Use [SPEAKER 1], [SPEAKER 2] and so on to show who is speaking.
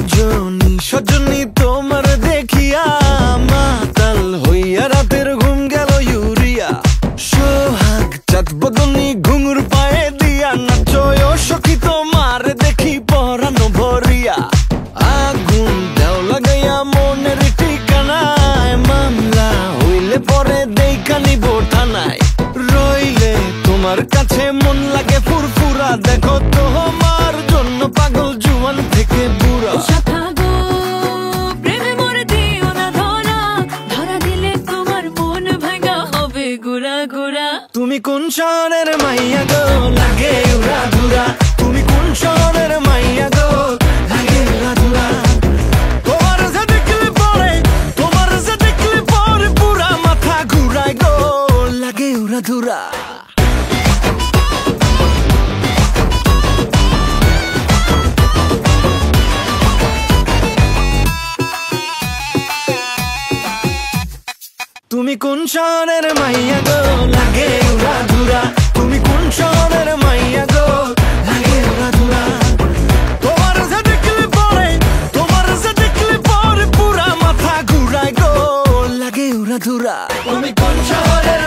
[SPEAKER 1] রজনী সজনী তোমার দেখিয়া মাতাল হইয়া রাতের ঘুম গেল ইউরিয়া। সোহাগ চাঁদ বদনী ঘুঙুর পায়ে দিয়া নাচয় সখী তোমার দেখি পরানো ভরিয়া। আগুন দেও লাগাইয়া মনের ঠিকানায় মামলা হইলে পরে দেখা নিব থানায়। রইলে তোমার কাছে মন লাগে ফুরফুরা দেখো তোমার জন্য পাগল জুয়ান থেকে বুড়া। তুমি কোন শহরের মাইয়া গো লাগে উড়া ধুরা। তুমি কোন শহরের মাইয়া গো লাগে উড়া ধুরা। তোমার যে দেখলে পরে পুরা মাথা ঘুরায় গো লাগে উড়া ধুরা। তুমি কোন শহরের মাইয়া গো লাগে উড়া ধুরা। তুমি কোন শহরের মাইয়া গো লাগে উড়া ধুরা। তোমার যে দেখলে পরে পুরা মাথা ঘুরায় গো লাগে উড়া ধুরা। তুমি কোন শহরের